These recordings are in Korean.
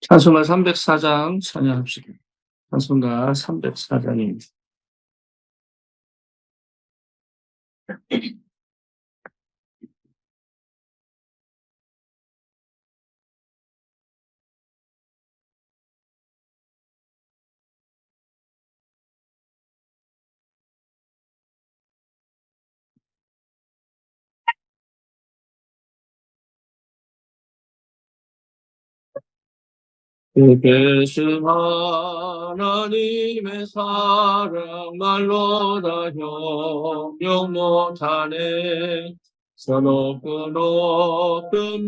찬송가 304장 찬양합시다. 찬송가 304장입니다. 그 계신 하나님의 사랑 말로 다 형용 못하네. 저 높은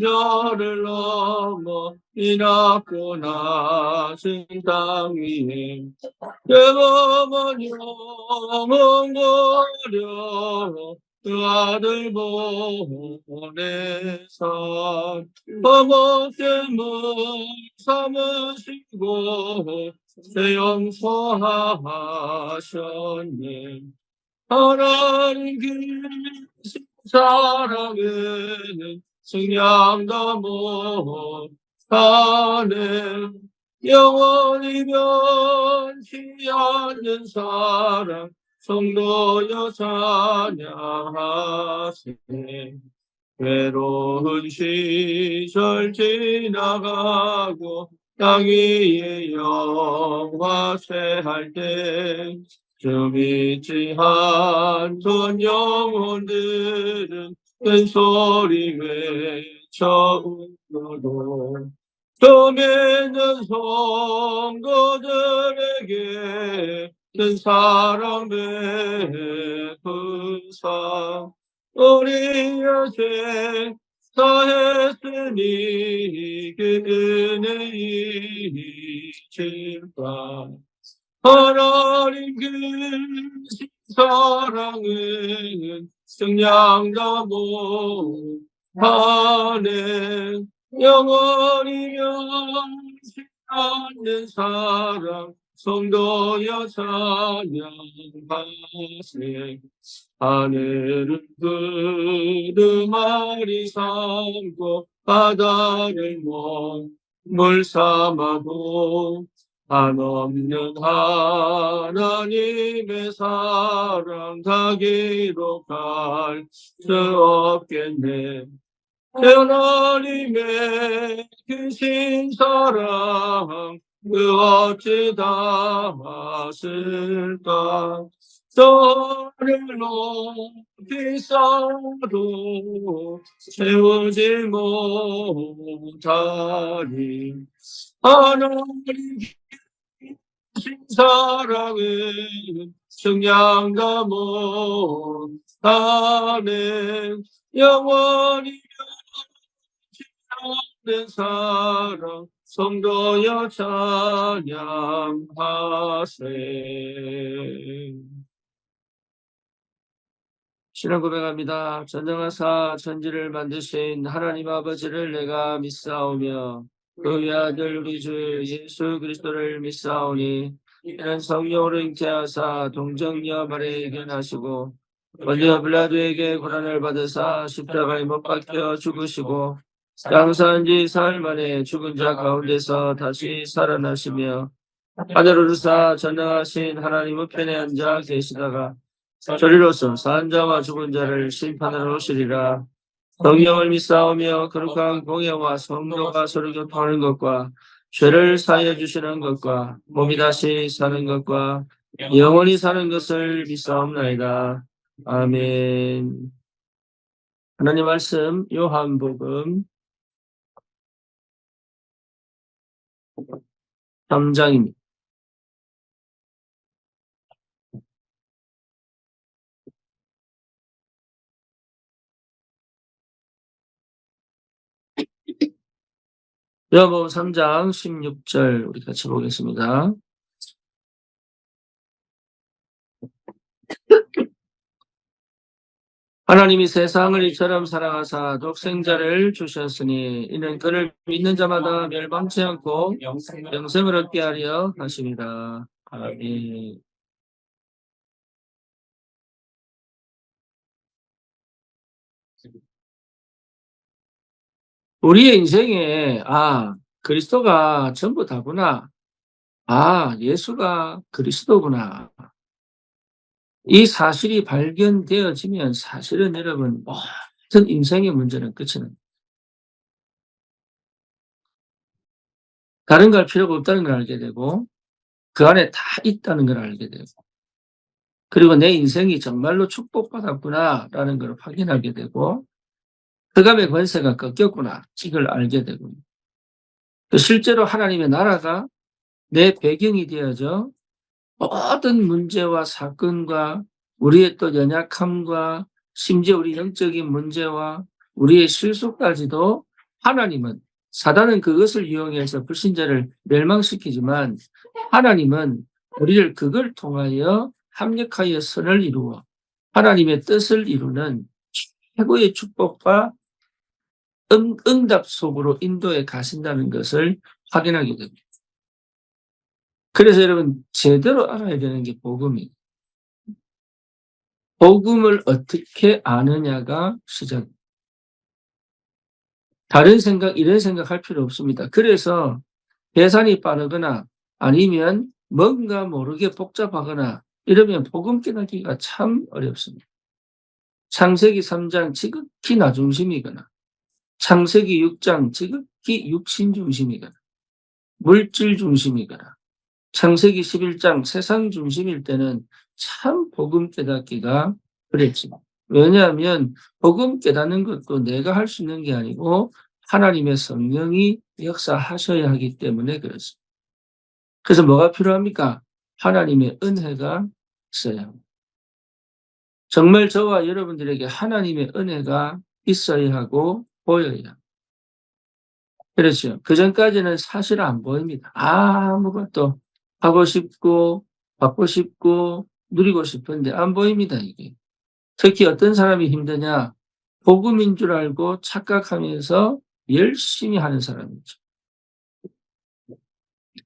별을 넘어 이 낮고 낮은 땅 위에 내 몸은 영원거려 그 아들 보내사 허못됨을 삼으시고 새 용서하셨네. 하나님 계신 사랑에는 승량도 못하네. 영원히 변치 않는 사랑 성도여 찬양하세. 외로운 시절 지나가고 땅 위에 영화 쇠할 때 주 믿지 않던 영혼들은 큰 소리 외쳐 울어도 주 믿는 성도들에게 큰 사랑 베푸사 우리의 죄 사했으니 그 은혜이 질까. 하나님 계신 사랑은 승량다 못하네. 영원히 변치 않는 사랑 성도여 찬양하세. 하늘은 구름아리 삼고 바다를 물 삼아도 한없는 하나님의 사랑 다 기록할 수 없겠네. 하나님의 크신 사랑 그 어찌 다하실까. 저를 높이 쌓아도 채우지 못하리. 하나님 사랑은 증량다 못하네. 영원히 변치 않는 사랑 성도여 찬양하세. 신앙 고백합니다. 전능하사 천지를 만드신 하나님 아버지를 내가 믿사오며 그 외아들 우리 주 예수 그리스도를 믿사오니 이는 성령으로 잉태하사 동정녀 마리아에게 나시고 본디오 빌라도에게 고난을 받으사 십자가에 못 박혀 죽으시고 장사한 지 사흘 만에 죽은 자 가운데서 다시 살아나시며 하늘을 오르사 전능하신 하나님 우편에 앉아 계시다가 저리로서 산 자와 죽은 자를 심판하러 오시리라. 성령을 믿사오며 거룩한 공예와 성도가 서로 교통하는 것과 죄를 사하여 주시는 것과 몸이 다시 사는 것과 영원히 사는 것을 믿사옵나이다. 아멘. 하나님 말씀 요한복음 3장입니다. 요한복음 3장 16절 우리 같이 보겠습니다. 하나님이 세상을 이처럼 사랑하사 독생자를 주셨으니 이는 그를 믿는 자마다 멸망치 않고 영생을 얻게 하려 하십니다. 아멘. 우리의 인생에 그리스도가 전부 다구나. 아, 예수가 그리스도구나. 이 사실이 발견되어지면 사실은 여러분 모든 인생의 문제는 끝이 납니다. 다른 거 할 필요가 없다는 걸 알게 되고 그 안에 다 있다는 걸 알게 되고 그리고 '내 인생이 정말로 축복받았구나.'라는 걸 확인하게 되고 '흑암의 권세가 꺾였구나.' 이걸 알게 되고 또 실제로 하나님의 나라가 내 배경이 되어져 모든 문제와 사건과 우리의 또 연약함과 심지어 우리 영적인 문제와 우리의 실수까지도 하나님은 사단은 그것을 이용해서 불신자를 멸망시키지만 하나님은 우리를 그걸 통하여 합력하여 선을 이루어 하나님의 뜻을 이루는 최고의 축복과 응답 속으로 인도해 가신다는 것을 확인하게 됩니다. 그래서 여러분 제대로 알아야 되는 게 복음이에요. 복음을 어떻게 아느냐가 시작입니다. 다른 생각 이런 생각할 필요 없습니다. 그래서 계산이 빠르거나 아니면 뭔가 모르게 복잡하거나 이러면 복음 깨닫기가 참 어렵습니다. 창세기 3장 지극히 나 중심이거나 창세기 6장 지극히 육신 중심이거나 물질 중심이거나 창세기 11장 세상 중심일 때는 참 복음 깨닫기가 어렵습니다. 왜냐하면 복음 깨닫는 것도 내가 할 수 있는 게 아니고 하나님의 성령이 역사하셔야 하기 때문에 그렇습니다. 그래서 뭐가 필요합니까? 하나님의 은혜가 있어야 합니다. 정말 저와 여러분들에게 하나님의 은혜가 있어야 하고 보여야 합니다. 그렇죠. 그전까지는 사실 안 보입니다. 아무것도 하고 싶고 받고 싶고 누리고 싶은데 안 보입니다, 이게. 특히 어떤 사람이 힘드냐? 복음인 줄 알고 착각하면서 열심히 하는 사람이죠.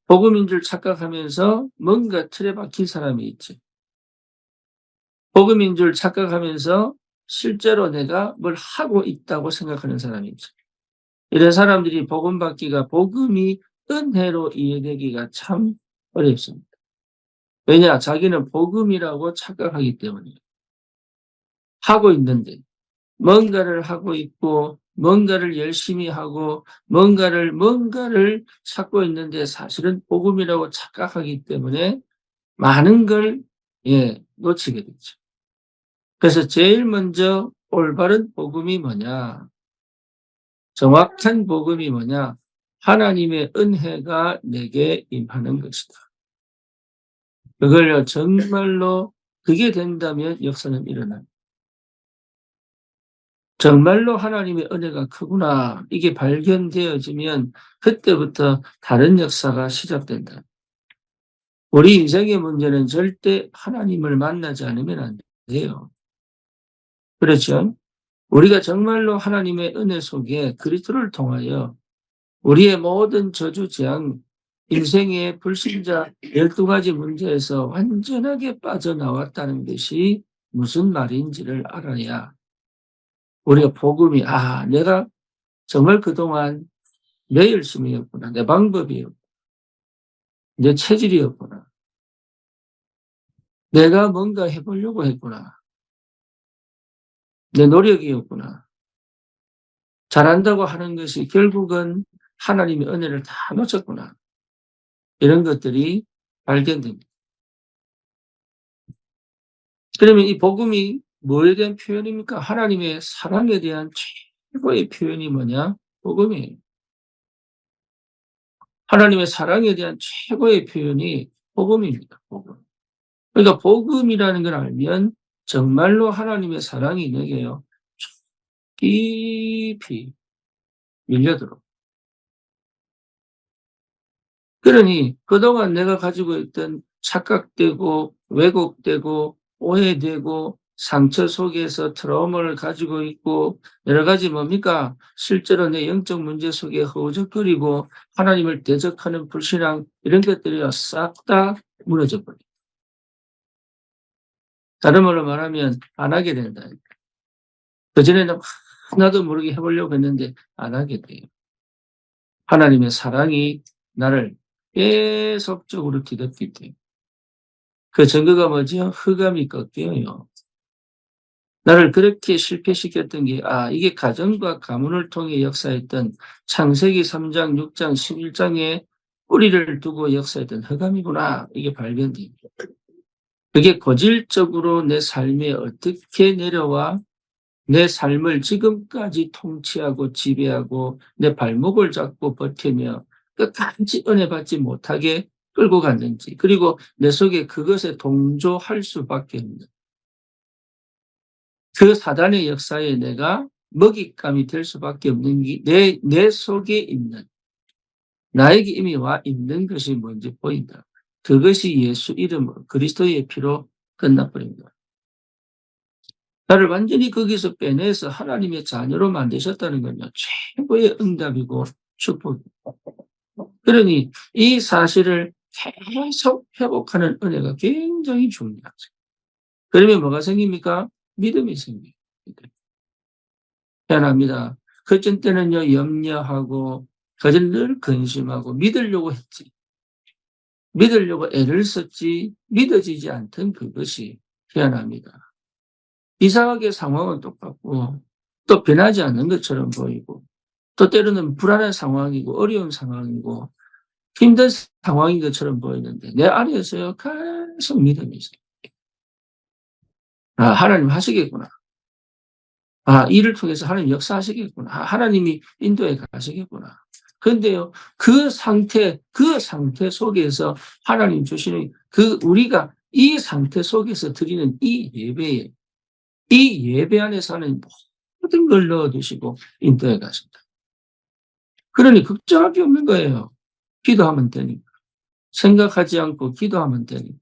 복음인 줄 착각하면서 뭔가 틀에 박힌 사람이 있죠. 복음인 줄 착각하면서 실제로 내가 뭘 하고 있다고 생각하는 사람이 있죠. 이런 사람들이 복음 받기가 복음이 은혜로 이해되기가 참 어렵습니다. 왜냐? 자기는 복음이라고 착각하기 때문이에요. 하고 있는데 뭔가를 하고 있고 뭔가를 열심히 하고 뭔가를 찾고 있는데 사실은 복음이라고 착각하기 때문에 많은 걸 놓치게 되죠. 그래서 제일 먼저 올바른 복음이 뭐냐? 정확한 복음이 뭐냐? 하나님의 은혜가 내게 임하는 것이다. 그걸요 정말로 그게 된다면 역사는 일어납니다. 정말로 하나님의 은혜가 크구나 이게 발견되어지면 그때부터 다른 역사가 시작된다. 우리 인생의 문제는 절대 하나님을 만나지 않으면 안 돼요. 그렇죠? 우리가 정말로 하나님의 은혜 속에 그리스도를 통하여 우리의 모든 저주 재앙, 인생의 불신자 12가지 문제에서 완전하게 빠져나왔다는 것이 무슨 말인지를 알아야 우리가 복음이 내가 정말 그동안 내 열심이었구나. 내 방법이었구나. 내 체질이었구나. 내가 뭔가 해 보려고 했구나. 내 노력이었구나. 잘한다고 하는 것이 결국은 하나님의 은혜를 다 놓쳤구나. 이런 것들이 발견됩니다. 그러면 이 복음이 뭐에 대한 표현입니까? 하나님의 사랑에 대한 최고의 표현이 뭐냐? 복음이에요. 하나님의 사랑에 대한 최고의 표현이 복음입니다. 복음. 그러니까 복음이라는 걸 알면 정말로 하나님의 사랑이 내게요 깊이 밀려들어. 그러니 그동안 내가 가지고 있던 착각되고 왜곡되고 오해되고 상처 속에서 트라우마를 가지고 있고 여러 가지 뭡니까? 실제로 내 영적 문제 속에 허우적거리고 하나님을 대적하는 불신앙 이런 것들이요 싹 다 무너져 버려요. 다른 말로 말하면 안 하게 된다. 그전에는 나도 모르게 해 보려고 했는데 안 하게 돼요. 하나님의 사랑이 나를 계속적으로 뒤덮기 때문에. 그 증거가 뭐죠? 흑암이 꺾여요. 나를 그렇게 실패시켰던 게, 이게 가정과 가문을 통해 역사했던 창세기 3장, 6장, 11장에 뿌리를 두고 역사했던 흑암이구나. 이게 발견됩니다. 그게 고질적으로 내 삶에 어떻게 내려와 내 삶을 지금까지 통치하고 지배하고 내 발목을 잡고 버티며 끝까지 은혜 받지 못하게 끌고 갔는지, 그리고 내 속에 그것에 동조할 수밖에 없는 그 사단의 역사에 내가 먹잇감이 될 수밖에 없는 게 내 속에 있는, 나에게 이미 와 있는 것이 뭔지 보인다. 그것이 예수 이름으로 그리스도의 피로 끝나버립니다. 나를 완전히 거기서 빼내서 하나님의 자녀로 만드셨다는 건요, 최고의 응답이고 축복입니다. 그러니 이 사실을 계속 회복하는 은혜가 굉장히 중요하죠. 그러면 뭐가 생깁니까? 믿음이 생깁니다. 희한합니다. 그전 때는요, 염려하고, 그전 늘 근심하고, 믿으려고 했지. 믿으려고 애를 썼지, 믿어지지 않던 그것이 희한합니다. 이상하게 상황은 똑같고, 또 변하지 않는 것처럼 보이고, 또 때로는 불안한 상황이고, 어려운 상황이고, 힘든 상황인 것처럼 보이는데, 내 안에서요, 계속 믿음이 있어요. 하나님 하시겠구나. 이를 통해서 하나님 역사하시겠구나. 하나님이 인도에 가시겠구나. 그런데요, 그 상태 속에서 하나님 주시는 우리가 이 상태 속에서 드리는 이 예배 안에서 하는 모든 걸 넣어두시고 인도에 가신다. 그러니 걱정할 게 없는 거예요. 기도하면 되니까. 생각하지 않고 기도하면 되니까.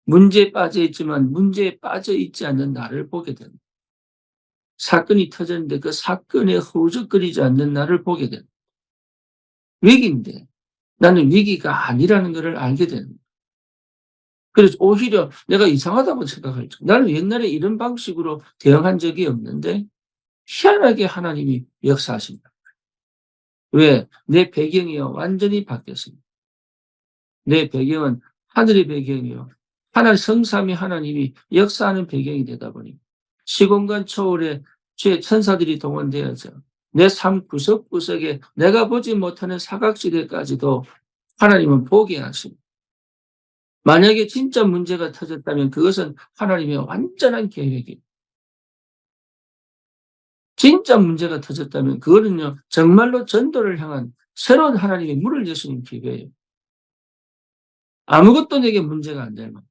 문제에 빠져 있지만 문제에 빠져 있지 않는 나를 보게 됩니다. 사건이 터졌는데 그 사건에 허우적거리지 않는 나를 보게 됩니다. 위기인데 나는 위기가 아니라는 것을 알게 됩니다. 그래서 오히려 내가 이상하다고 생각할 때, 나는 옛날에 이런 방식으로 대응한 적이 없는데 희한하게 하나님이 역사하신다. 왜? 내 배경이요, 완전히 바뀌었습니다. 내 배경은 하늘의 배경이요, 하나님 성삼위 하나님이 역사하는 배경이 되다 보니 시공간 초월에 주의 천사들이 동원되어서 내 삶 구석구석에 내가 보지 못하는 사각지대까지도 하나님은 보게 하십니다. 만약에 진짜 문제가 터졌다면 그것은 하나님의 완전한 계획이에요. 진짜 문제가 터졌다면 그거는요, 정말로 전도를 향한 새로운 하나님의 문을 여시는 기회예요. 아무것도 내게 문제가 안 되면,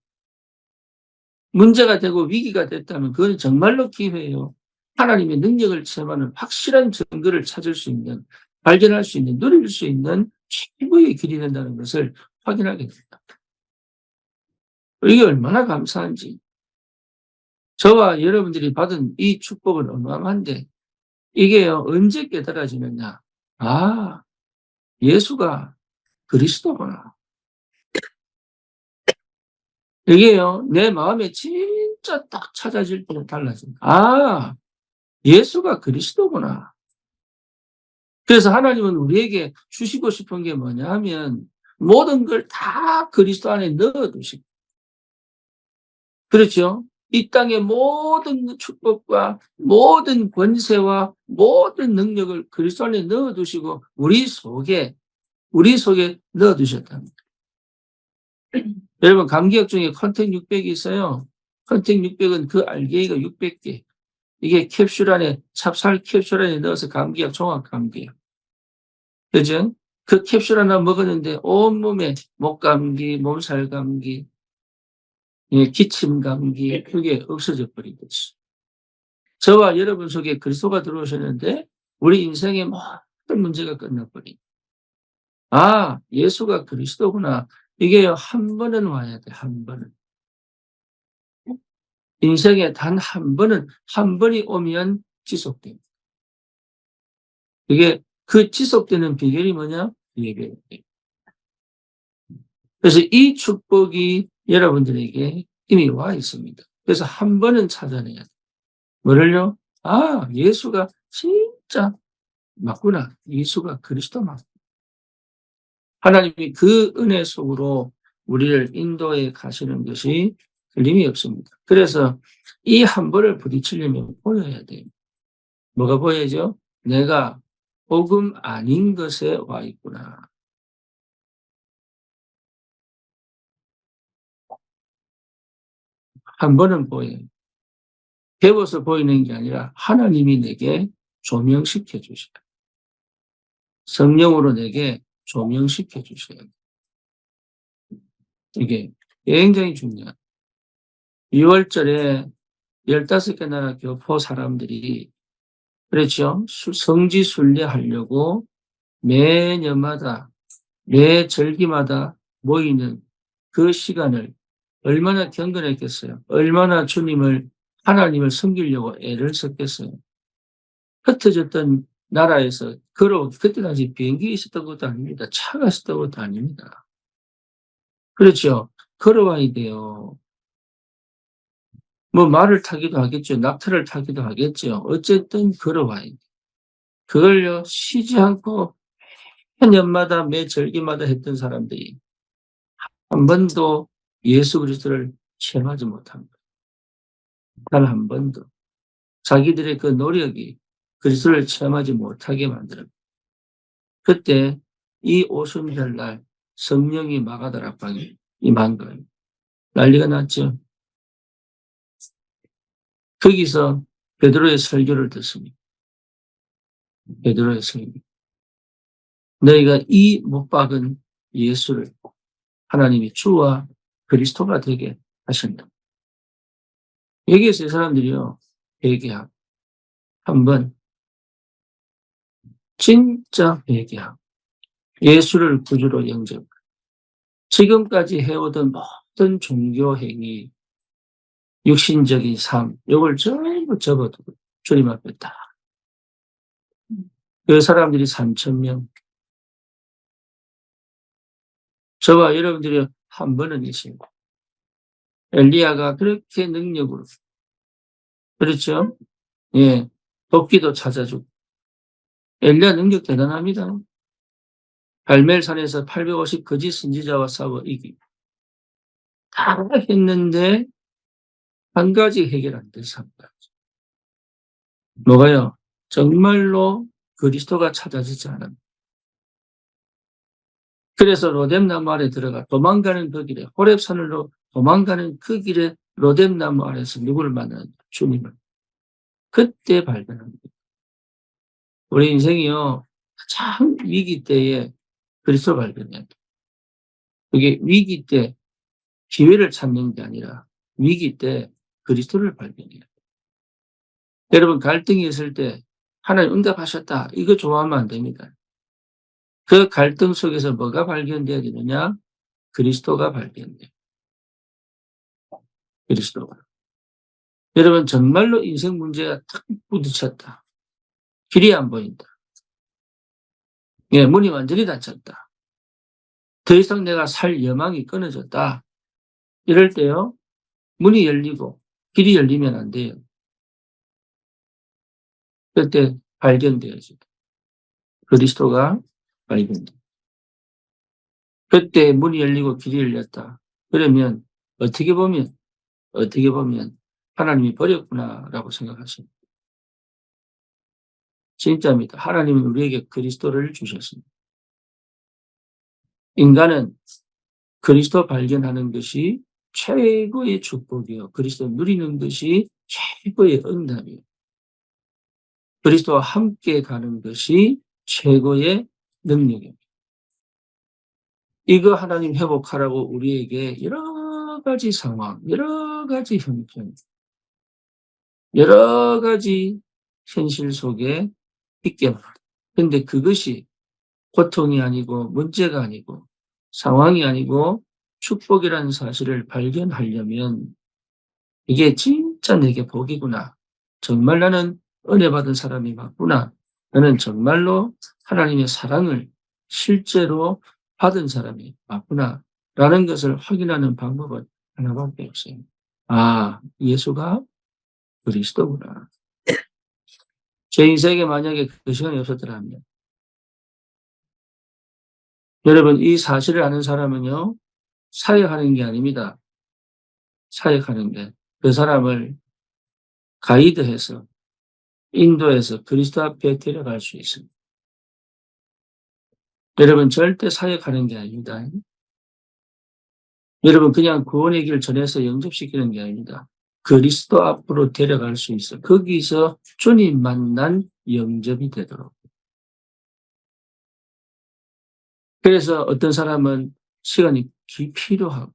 문제가 되고 위기가 됐다면 그건 정말로 기회예요. 하나님의 능력을 체험하는 확실한 증거를 찾을 수 있는, 발견할 수 있는, 누릴 수 있는 최고의 길이 된다는 것을 확인하게 됩니다. 이게 얼마나 감사한지. 저와 여러분들이 받은 이 축복은 어마어마한데, 이게요, 언제 깨달아지느냐. 예수가 그리스도구나. 이게요, 내 마음에 진짜 딱 찾아질 때 달라집니다. 예수가 그리스도구나. 그래서 하나님은 우리에게 주시고 싶은 게 뭐냐 하면 모든 걸 다 그리스도 안에 넣어두시고, 그렇죠? 이 땅의 모든 축복과 모든 권세와 모든 능력을 그리스도 안에 넣어두시고 우리 속에 넣어두셨답니다. 여러분, 감기약 중에 컨택 600이 있어요. 컨택 600은 그 알갱이가 600개. 이게 캡슐 안에, 찹쌀 캡슐 안에 넣어서 감기약, 종합 감기약. 그죠? 그 캡슐 하나 먹었는데 온몸에 목감기, 몸살 감기, 기침 감기, 그게 없어져 버리겠어. 저와 여러분 속에 그리스도가 들어오셨는데 우리 인생의 모든 문제가 끝나버린. 예수가 그리스도구나. 이게요, 한 번은 와야 돼, 한 번은. 인생에 단 한 번이 오면 지속됩니다. 그게 그 지속되는 비결이 뭐냐? 예배예요. 그래서 이 축복이 여러분들에게 이미 와 있습니다. 그래서 한 번은 찾아내야 돼. 뭐를요? 예수가 진짜 맞구나. 예수가 그리스도 맞구나. 하나님이 그 은혜 속으로 우리를 인도해 가시는 것이 틀림이 없습니다. 그래서 이 한 번을 부딪히려면 보여야 돼요. 뭐가 보여야죠? 내가 복음 아닌 것에 와 있구나. 한 번은 보여요. 배워서 보이는 게 아니라 하나님이 내게 조명시켜 주셔요. 성령으로 내게 조명시켜 주셔요. 이게 굉장히 중요해요. 2월절에 15개 나라 교포 사람들이 그렇죠. 성지 순례하려고 매년마다 매 절기마다 모이는 그 시간을 얼마나 경건했겠어요. 얼마나 하나님을 섬기려고 애를 썼겠어요. 흩어졌던 나라에서 그때 당시 비행기 있었던 것도 아닙니다. 차가 있었던 것도 아닙니다. 그렇죠. 걸어와야 돼요. 뭐 말을 타기도 하겠죠. 낙타를 타기도 하겠죠. 어쨌든 걸어와야 돼요. 그걸요 쉬지 않고 년마다 매 절기마다 했던 사람들이 한 번도 예수 그리스도를 체험하지 못합니다. 단 한 번도. 자기들의 그 노력이 그리스도를 체험하지 못하게 만들어요. 그때 이 오순절날 성령이 마가다락방에 임한 거예요. 난리가 났죠. 거기서 베드로의 설교를 듣습니다. 베드로의 설교. 너희가 이 못 박은 예수를 하나님이 주와 그리스도가 되게 하신다. 여기에서 이 사람들이요, 회개하고 한번 진짜 회개하고 예수를 구주로 영접하고 지금까지 해오던 모든 종교 행위, 육신적인 삶, 이걸 전부 접어두고 주님 앞에 딱. 그 사람들이 3,000명. 저와 여러분들이 한 번은 있습니다. 엘리야가 그렇게 능력으로, 그렇죠? 예, 도끼도 찾아주고. 엘리야 능력 대단합니다. 갈멜산에서 850 거짓 선지자와 싸워 이기고. 다 했는데 한 가지 해결 안 돼서 한 가지. 뭐가요? 정말로 그리스도가 찾아지지 않은. 그래서 로뎀나무 아래 들어가 도망가는 그 길에 호렙산으로 도망가는 그 길에 로뎀나무 아래서 누구를 만나는 주님을 그때 발견합니다. 우리 인생이요 참 위기 때에 그리스도 발견해야 돼. 그게 위기 때 기회를 찾는 게 아니라 위기 때 그리스도를 발견해야 돼. 여러분 갈등이 있을 때 하나님 응답하셨다 이거 좋아하면 안 됩니다. 그 갈등 속에서 뭐가 발견돼야 되느냐? 그리스도가 발견돼요. 그리스도가. 여러분 정말로 인생 문제가 탁 부딪혔다. 길이 안 보인다. 예, 문이 완전히 닫혔다. 더 이상 내가 살 여망이 끊어졌다. 이럴 때요. 문이 열리고 길이 열리면 안 돼요. 그때 발견돼야죠. 그리스도가 발견돼. 그때 문이 열리고 길이 열렸다. 그러면 어떻게 보면 하나님이 버렸구나라고 생각하십니다. 진짜입니다. 하나님은 우리에게 그리스도를 주셨습니다. 인간은 그리스도 발견하는 것이 최고의 축복이요. 그리스도 누리는 것이 최고의 응답이요. 그리스도와 함께 가는 것이 최고의 능력입니다. 이거 하나님 회복하라고 우리에게 여러 가지 상황, 여러 가지 형편, 여러 가지 현실 속에 있게 합니다. 근데 그것이 고통이 아니고 문제가 아니고 상황이 아니고 축복이라는 사실을 발견하려면 이게 진짜 내게 복이구나. 정말 나는 은혜 받은 사람이 맞구나. 나는 정말로 하나님의 사랑을 실제로 받은 사람이 맞구나. 라는 것을 확인하는 방법은 하나밖에 없어요. 아, 예수가 그리스도구나. 제 인생에 만약에 그 시간이 없었더라면 여러분, 이 사실을 아는 사람은요, 사역하는 게 아닙니다. 사역하는 게. 그 사람을 가이드해서, 인도해서 그리스도 앞에 데려갈 수 있습니다. 여러분, 절대 사역하는 게 아닙니다. 여러분, 그냥 구원의 길을 전해서 영접시키는 게 아닙니다. 그리스도 앞으로 데려갈 수 있어. 거기서 주님 만난 영접이 되도록. 그래서 어떤 사람은 시간이 필요하고,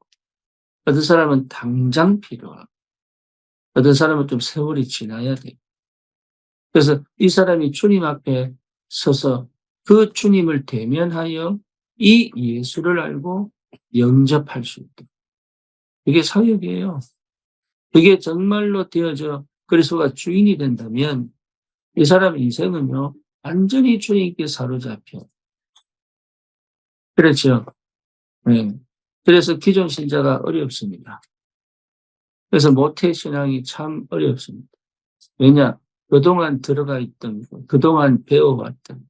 어떤 사람은 당장 필요하고, 어떤 사람은 좀 세월이 지나야 돼요. 그래서 이 사람이 주님 앞에 서서 그 주님을 대면하여 이 예수를 알고 영접할 수 있다. 이게 사역이에요. 그게 정말로 되어져 그리스도가 주인이 된다면 이 사람의 인생은요, 완전히 주님께 사로잡혀. 그렇죠. 네. 그래서 기존 신자가 어렵습니다. 그래서 모태 신앙이 참 어렵습니다. 왜냐? 그동안 들어가 있던 것, 그동안 배워왔던,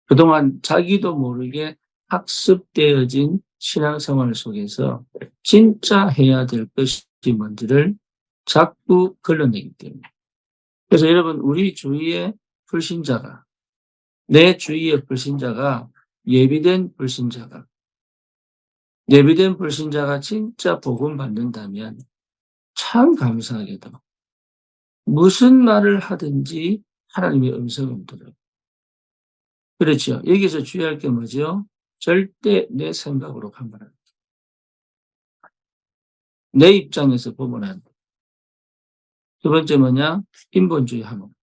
그동안 자기도 모르게 학습되어진 신앙생활 속에서 진짜 해야 될 것이 뭔지를 자꾸 걸러내기 때문에. 그래서 여러분, 우리 주위의 불신자가, 내 주위의 불신자가, 예비된 불신자가, 예비된 불신자가 진짜 복음 받는다면 참 감사하게도 무슨 말을 하든지 하나님의 음성을 들어요. 그렇죠. 여기서 주의할 게 뭐죠? 절대 내 생각으로 가면 안 돼. 내 입장에서 보면 안 돼. 두 번째 뭐냐? 인본주의 하면.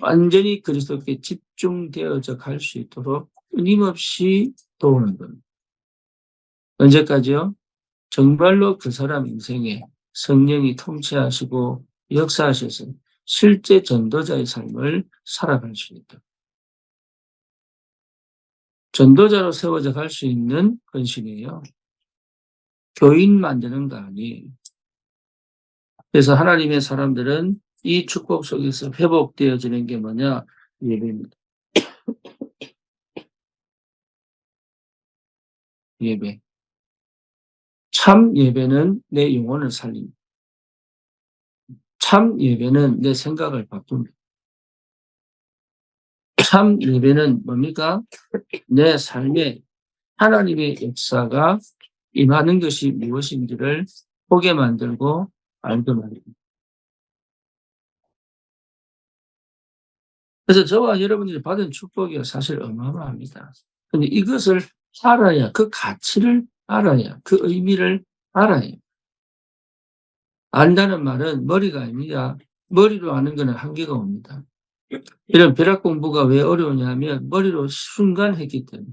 완전히 그리스도께 집중되어져 갈 수 있도록 끊임없이 도우는 겁니다. 언제까지요? 정말로 그 사람 인생에 성령이 통치하시고 역사하셔서 실제 전도자의 삶을 살아갈 수 있다. 전도자로 세워져 갈 수 있는 헌신이에요. 교인 만드는 거 아니에요. 그래서 하나님의 사람들은 이 축복 속에서 회복되어지는 게 뭐냐? 예배입니다. 예배. 참 예배는 내 영혼을 살립니다. 참 예배는 내 생각을 바꿉니다. 참 예배는 뭡니까? 내 삶에 하나님의 역사가 임하는 것이 무엇인지를 보게 만들고 알게 만듭니다. 그래서 저와 여러분들이 받은 축복이 사실 어마어마합니다. 근데 이것을 알아야, 그 가치를 알아야, 그 의미를 알아야. 안다는 말은 머리가 아닙니다. 머리로 아는 것은 한계가 옵니다. 이런 벼락 공부가 왜 어려우냐면 머리로 순간 했기 때문에.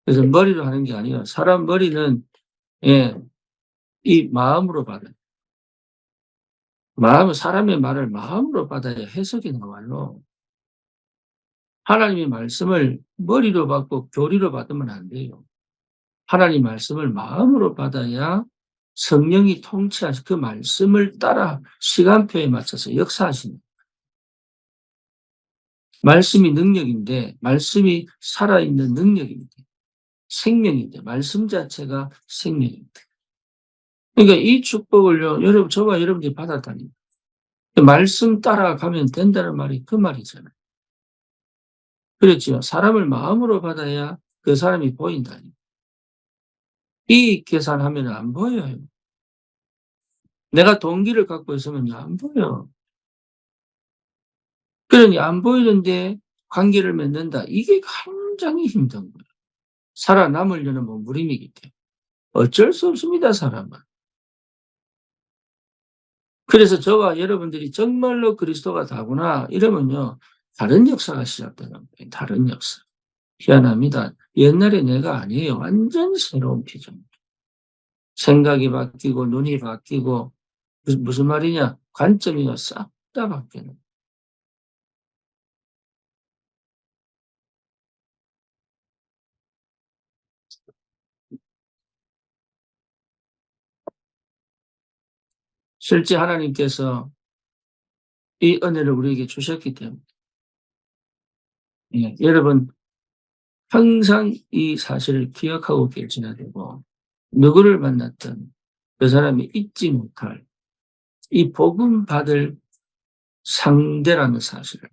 그래서 머리로 하는 게 아니에요. 사람 머리는, 예, 이 마음으로 받아요. 사람의 말을 마음으로 받아야 해석이 나와요. 하나님의 말씀을 머리로 받고 교리로 받으면 안 돼요. 하나님 말씀을 마음으로 받아야 성령이 통치하시 그 말씀을 따라 시간표에 맞춰서 역사하시는. 말씀이 능력인데, 말씀이 살아있는 능력인데, 생명인데, 말씀 자체가 생명입니다. 그러니까 이 축복을요, 여러분, 저와 여러분들이 받았다니. 말씀 따라가면 된다는 말이 그 말이잖아요. 그렇죠. 사람을 마음으로 받아야 그 사람이 보인다니. 이익 계산하면 안 보여요. 내가 동기를 갖고 있으면 안 보여. 그러니 안 보이는데 관계를 맺는다. 이게 굉장히 힘든 거예요. 살아남으려는 몸부림이기 때문에. 어쩔 수 없습니다, 사람은. 그래서 저와 여러분들이 정말로 그리스도가 다구나 이러면요, 다른 역사가 시작되는 거예요. 다른 역사. 희한합니다. 옛날에 내가 아니에요. 완전 새로운 피조물. 생각이 바뀌고 눈이 바뀌고 무슨 말이냐? 관점이요, 싹 다 바뀌는. 실제 하나님께서 이 은혜를 우리에게 주셨기 때문에. 예, 여러분, 항상 이 사실을 기억하고 계시나 되고 누구를 만났든 그 사람이 잊지 못할 이 복음 받을 상대라는 사실을.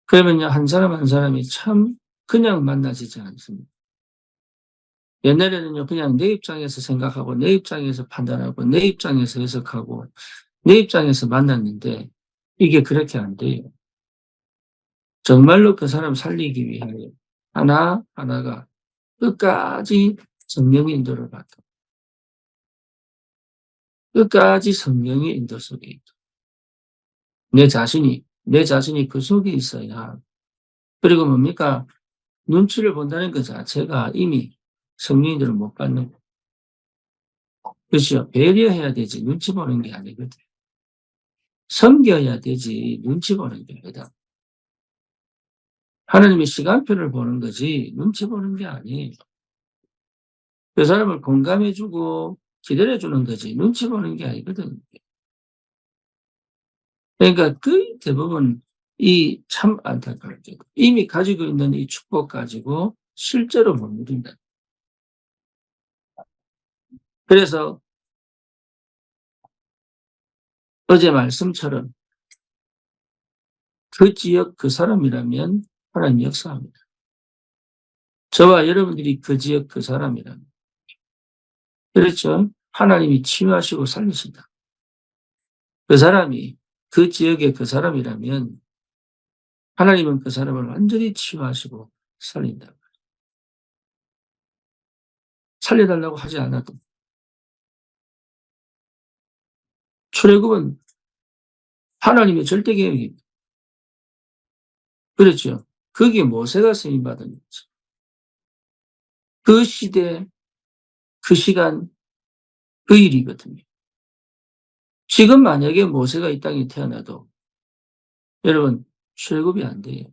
그러면요, 한 사람 한 사람이 참 그냥 만나지지 않습니다. 옛날에는요, 그냥 내 입장에서 생각하고, 내 입장에서 판단하고, 내 입장에서 해석하고, 내 입장에서 만났는데, 이게 그렇게 안 돼요. 정말로 그 사람 살리기 위하여 하나하나가 끝까지 성령의 인도를 받고, 끝까지 성령의 인도 속에 있고, 내 자신이 그 속에 있어야. 그리고 뭡니까? 눈치를 본다는 것 자체가 이미 성령인들을 못 받는 거예요. 그렇죠. 배려해야 되지 눈치 보는 게 아니거든. 섬겨야 되지 눈치 보는 게 아니다. 하나님의 시간표를 보는 거지 눈치 보는 게 아니에요. 그 사람을 공감해 주고 기다려 주는 거지 눈치 보는 게 아니거든. 그러니까 거의 대부분 이 참 안타깝게 이미 가지고 있는 이 축복 가지고 실제로 못 누린다. 그래서 어제 말씀처럼 그 지역 그 사람이라면 하나님이 역사합니다. 저와 여러분들이 그 지역 그 사람이라면 그렇죠. 하나님이 치유하시고 살리신다. 그 사람이 그 지역의 그 사람이라면 하나님은 그 사람을 완전히 치유하시고 살린다. 살려달라고 하지 않아도. 출애굽은 하나님의 절대 계획입니다. 그렇죠. 거기에 모세가 쓰임받은 거죠. 그 시대, 그 시간, 그 일이거든요. 지금 만약에 모세가 이 땅에 태어나도 여러분 출애굽이 안 돼요.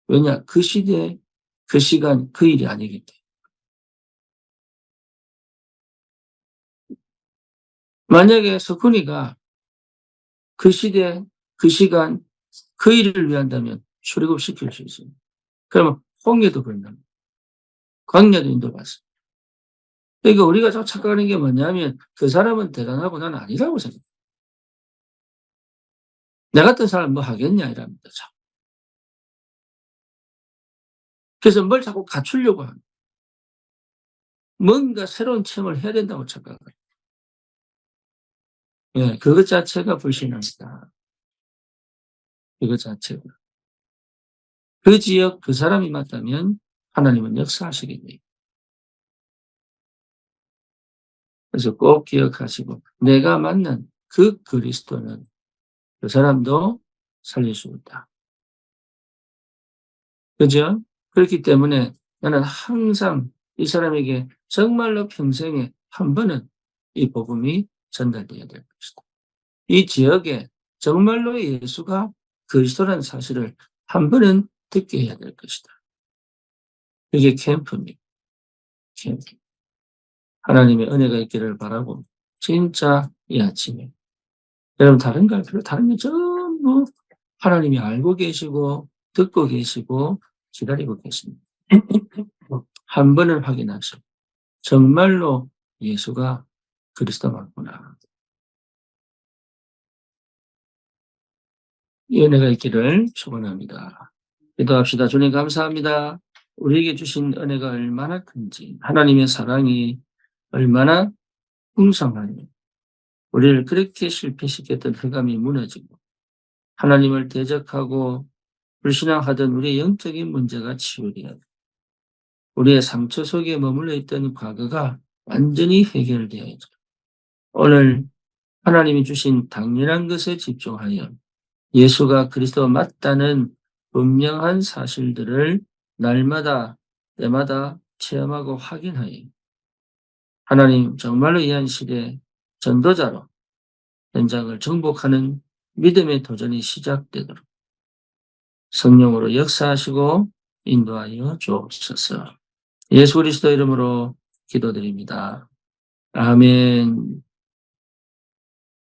왜냐? 그 시대, 그 시간, 그 일이 아니기 때문에. 만약에 석훈이가 그 시대, 그 시간, 그 일을 위한다면 출애굽시킬 수 있습니다. 그러면 홍해도 건너니다. 광야도 인도받습니다. 그러니까 우리가 자꾸 착각하는 게 뭐냐면 그 사람은 대단하고 나는 아니라고 생각해요. 내 같은 사람 뭐 하겠냐 이랍니다. 그래서 뭘 자꾸 갖추려고 합니다. 뭔가 새로운 체험을 해야 된다고 착각해요. 예, 그것 자체가 불신앙이다. 그것 자체가. 그 지역 그 사람이 맞다면 하나님은 역사하시겠네요. 그래서 꼭 기억하시고 내가 만난 그 그리스도는 그 사람도 살릴 수 있다. 그죠? 그렇기 때문에 나는 항상 이 사람에게 정말로 평생에 한 번은 이 복음이 전달되어야 될 것이다. 이 지역에 정말로 예수가 그리스도라는 사실을 한 번은 듣게 해야 될 것이다. 이게 캠프입니다. 캠프. 하나님의 은혜가 있기를 바라고 진짜 이 아침에 여러분 다른 거 필요 다른 게 전부 하나님이 알고 계시고 듣고 계시고 기다리고 계십니다. 한 번을 확인하시고 정말로 예수가 그리스도 맞구나. 이 은혜가 있기를 축원합니다. 기도합시다. 주님 감사합니다. 우리에게 주신 은혜가 얼마나 큰지 하나님의 사랑이 얼마나 풍성하니 우리를 그렇게 실패시켰던 흑암이 무너지고 하나님을 대적하고 불신앙하던 우리의 영적인 문제가 치유되어 우리의 상처 속에 머물러 있던 과거가 완전히 해결되어져 오늘 하나님이 주신 당연한 것에 집중하여 예수가 그리스도가 맞다는 분명한 사실들을 날마다 때마다 체험하고 확인하여 하나님 정말로 이 한 시대 전도자로 현장을 정복하는 믿음의 도전이 시작되도록 성령으로 역사하시고 인도하여 주옵소서. 예수 그리스도 이름으로 기도드립니다. 아멘.